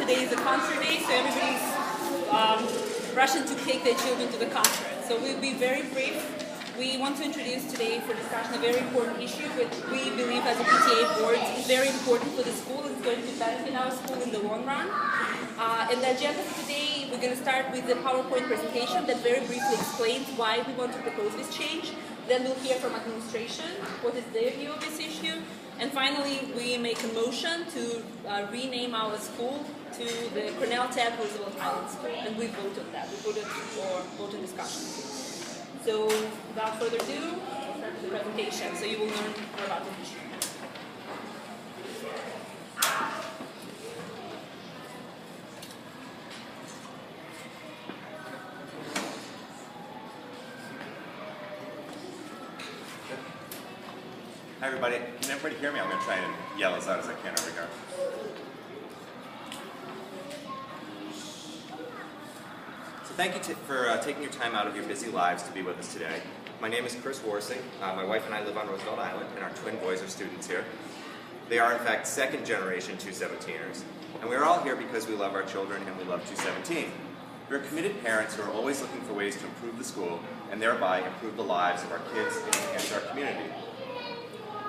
today is a concert day, so everybody's rushing to take their children to the concert. So we'll be very brief. We want to introduce today for discussion a very important issue which we believe as a PTA board is very important for the school. It's going to benefit our school in the long run. And the agenda for today, we're going to start with the PowerPoint presentation that very briefly explains why we want to propose this change. Then we'll hear from administration what is their view of this issue. And finally, we make a motion to rename our school to the Cornell Tech Roosevelt Island School. And we vote on that. We voted for vote and discussion. So without further ado, we'll start with the presentation so you will learn more about the issue. Hi everybody, can everybody hear me? I'm going to try and yell as loud as I can over here. So thank you for taking your time out of your busy lives to be with us today. My name is Chris Warsing. My wife and I live on Roosevelt Island, and our twin boys are students here. They are in fact second generation 217ers, and we are all here because we love our children and we love 217. We are committed parents who are always looking for ways to improve the school and thereby improve the lives of our kids and our community.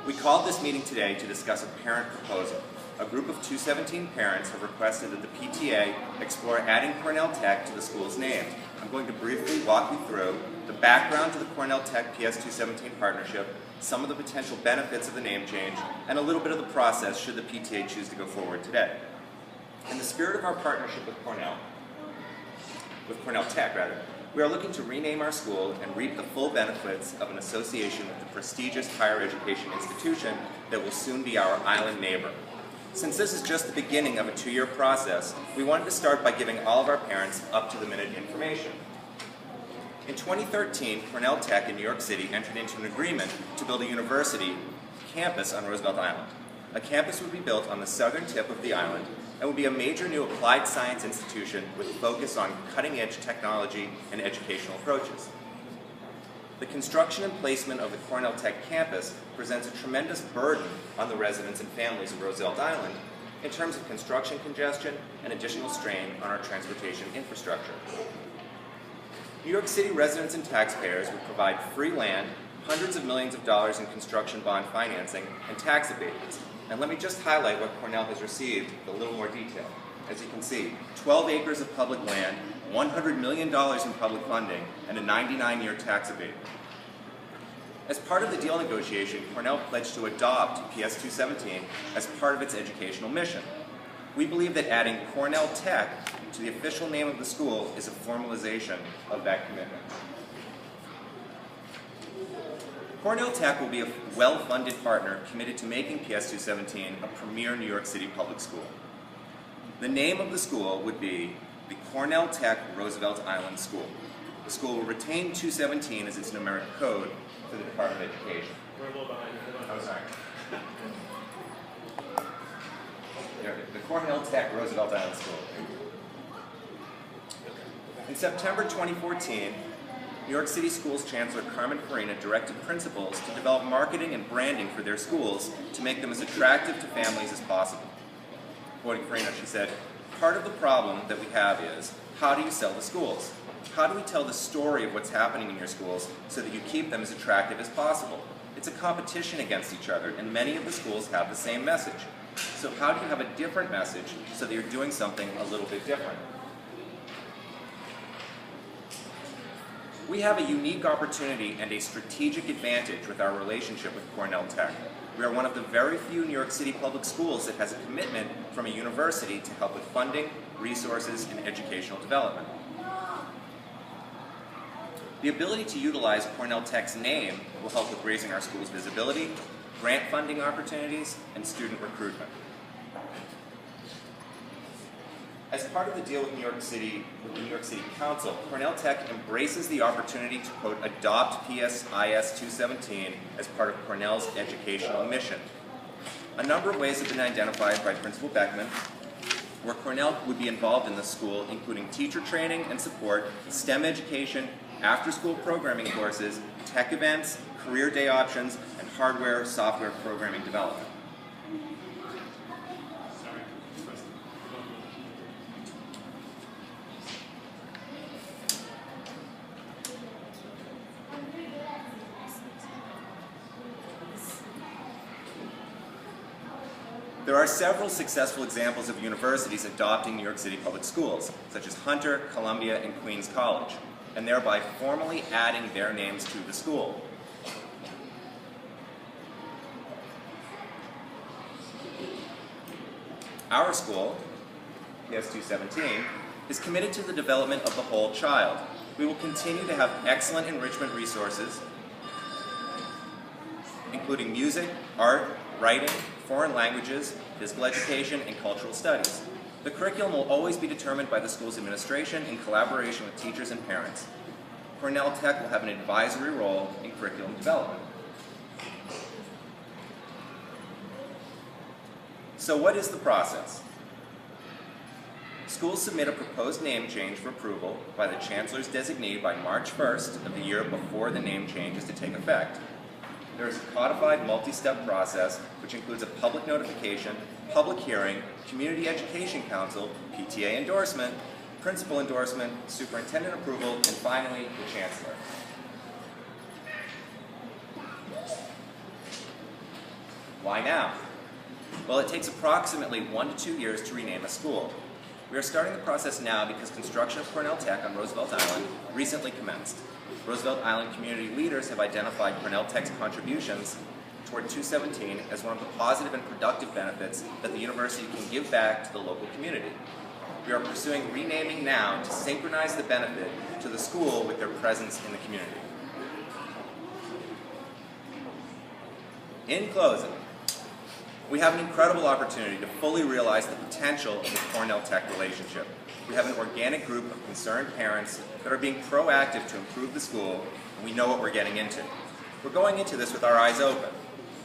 We called this meeting today to discuss a parent proposal. A group of 217 parents have requested that the PTA explore adding Cornell Tech to the school's name. I'm going to briefly walk you through the background to the Cornell Tech PS 217 partnership, some of the potential benefits of the name change, and a little bit of the process should the PTA choose to go forward today. In the spirit of our partnership with Cornell Tech, we are looking to rename our school and reap the full benefits of an association with the prestigious higher education institution that will soon be our island neighbor. Since this is just the beginning of a 2-year process, we wanted to start by giving all of our parents up-to-the-minute information. In 2013, Cornell Tech in New York City entered into an agreement to build a university campus on Roosevelt Island. A campus would be built on the southern tip of the island and would be a major new applied science institution with a focus on cutting-edge technology and educational approaches. The construction and placement of the Cornell Tech campus presents a tremendous burden on the residents and families of Roosevelt Island in terms of construction congestion and additional strain on our transportation infrastructure. New York City residents and taxpayers would provide free land, hundreds of millions of dollars in construction bond financing, and tax abatements. And let me just highlight what Cornell has received with a little more detail. As you can see, 12 acres of public land, $100 million in public funding, and a 99-year tax abatement. As part of the deal negotiation, Cornell pledged to adopt PS 217 as part of its educational mission. We believe that adding Cornell Tech to the official name of the school is a formalization of that commitment. Cornell Tech will be a well-funded partner committed to making PS 217 a premier New York City public school. The name of the school would be the Cornell Tech Roosevelt Island School. The school will retain 217 as its numeric code for the Department of Education. We're a little behind. Oh, sorry. The Cornell Tech Roosevelt Island School. In September 2014, New York City Schools Chancellor Carmen Farina directed principals to develop marketing and branding for their schools to make them as attractive to families as possible. Quoting Farina, she said, "Part of the problem that we have is, how do you sell the schools? How do we tell the story of what's happening in your schools so that you keep them as attractive as possible? It's a competition against each other, and many of the schools have the same message. So how do you have a different message so that you're doing something a little bit different?" We have a unique opportunity and a strategic advantage with our relationship with Cornell Tech. We are one of the very few New York City public schools that has a commitment from a university to help with funding, resources, and educational development. The ability to utilize Cornell Tech's name will help with raising our school's visibility, grant funding opportunities, and student recruitment. As part of the deal with the New York City Council, Cornell Tech embraces the opportunity to, quote, adopt PSIS 217 as part of Cornell's educational mission. A number of ways have been identified by Principal Beckman where Cornell would be involved in the school, including teacher training and support, STEM education, after-school programming courses, tech events, career day options, and hardware, software programming development. There are several successful examples of universities adopting New York City public schools, such as Hunter, Columbia, and Queens College, and thereby formally adding their names to the school. Our school, PS 217, is committed to the development of the whole child. We will continue to have excellent enrichment resources, including music, art, writing, foreign languages, physical education, and cultural studies. The curriculum will always be determined by the school's administration in collaboration with teachers and parents. Cornell Tech will have an advisory role in curriculum development. So what is the process? Schools submit a proposed name change for approval by the Chancellor's designee by March 1st of the year before the name change is to take effect. There is a codified multi-step process which includes a public notification, public hearing, Community Education Council, PTA endorsement, principal endorsement, superintendent approval, and finally, the Chancellor. Why now? Well, it takes approximately 1 to 2 years to rename a school. We are starting the process now because construction of Cornell Tech on Roosevelt Island recently commenced. Roosevelt Island community leaders have identified Cornell Tech's contributions toward 217 as one of the positive and productive benefits that the university can give back to the local community. We are pursuing renaming now to synchronize the benefit to the school with their presence in the community. In closing, we have an incredible opportunity to fully realize the potential of the Cornell Tech relationship. We have an organic group of concerned parents that are being proactive to improve the school, and we know what we're getting into. We're going into this with our eyes open.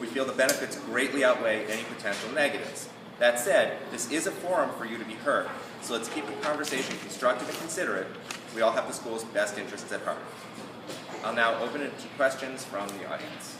We feel the benefits greatly outweigh any potential negatives. That said, this is a forum for you to be heard, so let's keep the conversation constructive and considerate. We all have the school's best interests at heart. I'll now open it to questions from the audience.